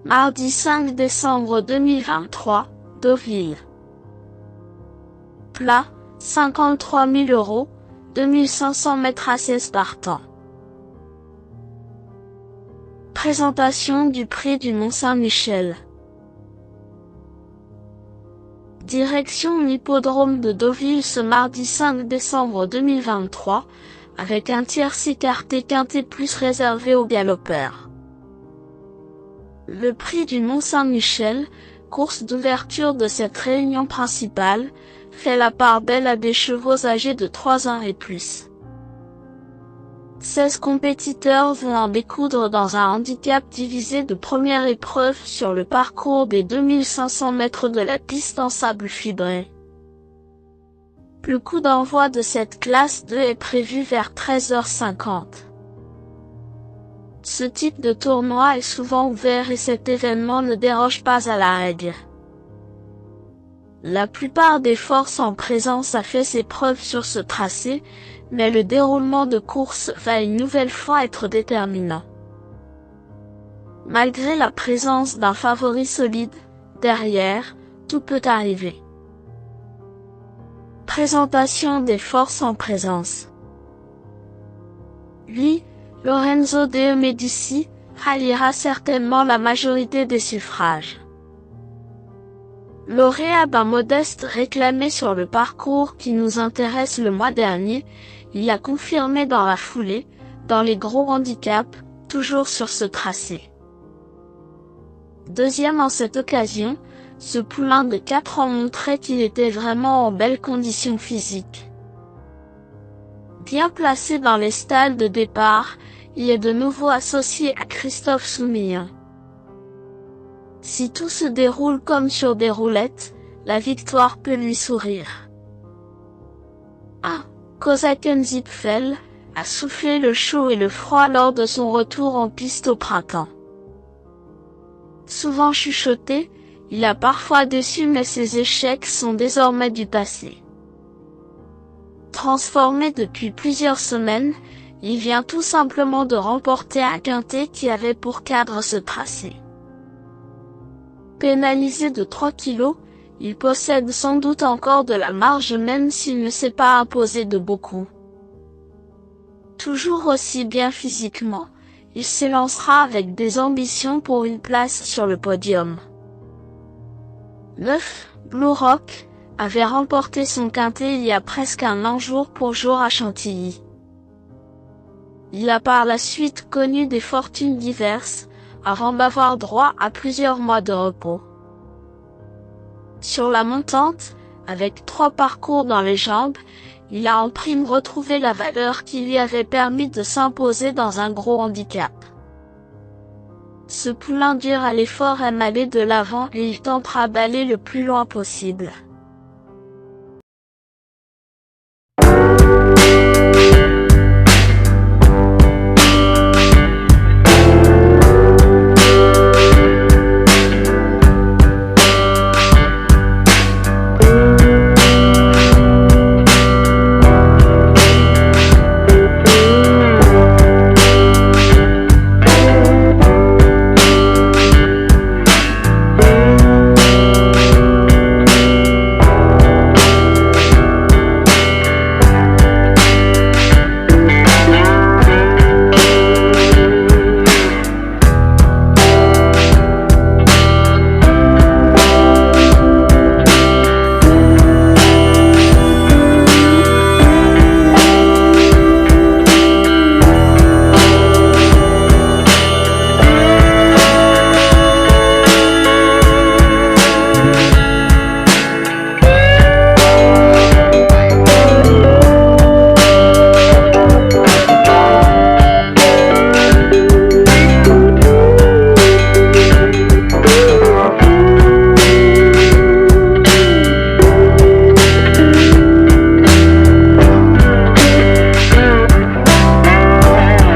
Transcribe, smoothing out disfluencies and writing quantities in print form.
Mardi 5 décembre 2023, Deauville. Plat, 53 000 €, 2500 mètres assiettes par temps. Présentation du prix du Mont-Saint-Michel. Direction l'hippodrome de Deauville ce mardi 5 décembre 2023, avec un tiercé écarté quintet plus réservé aux galopeurs. Le prix du Mont-Saint-Michel, course d'ouverture de cette réunion principale, fait la part belle à des chevaux âgés de 3 ans et plus. 16 compétiteurs vont en découdre dans un handicap divisé de première épreuve sur le parcours des 2500 mètres de la piste en sable fibré. Le coup d'envoi de cette classe 2 est prévu vers 13h50. Ce type de tournoi est souvent ouvert et cet événement ne déroge pas à la règle. La plupart des forces en présence a fait ses preuves sur ce tracé, mais le déroulement de course va une nouvelle fois être déterminant. Malgré la présence d'un favori solide, derrière, tout peut arriver. Présentation des forces en présence. Lui, Lorenzo de Medici, ralliera certainement la majorité des suffrages. Lauréat modeste réclamé sur le parcours qui nous intéresse le mois dernier, il a confirmé dans la foulée, dans les gros handicaps, toujours sur ce tracé. Deuxième en cette occasion, ce poulain de 4 ans montrait qu'il était vraiment en belle condition physique. Bien placé dans les stalles de départ, il est de nouveau associé à Christophe Soumillon. Si tout se déroule comme sur des roulettes, la victoire peut lui sourire. 1. Kozaken Zipfel a soufflé le chaud et le froid lors de son retour en piste au printemps. Souvent chuchoté, il a parfois déçu mais ses échecs sont désormais du passé. Transformé depuis plusieurs semaines, il vient tout simplement de remporter un quintet qui avait pour cadre ce tracé. Pénalisé de 3 kilos, il possède sans doute encore de la marge même s'il ne s'est pas imposé de beaucoup. Toujours aussi bien physiquement, il s'élancera avec des ambitions pour une place sur le podium. 9. Blue Rock avait remporté son quintet il y a presque un an jour pour jour à Chantilly. Il a par la suite connu des fortunes diverses, avant d'avoir droit à plusieurs mois de repos. Sur la montante, avec 3 parcours dans les jambes, il a en prime retrouvé la valeur qui lui avait permis de s'imposer dans un gros handicap. Ce poulain dur à l'effort aime aller de l'avant et il tentera d'aller le plus loin possible.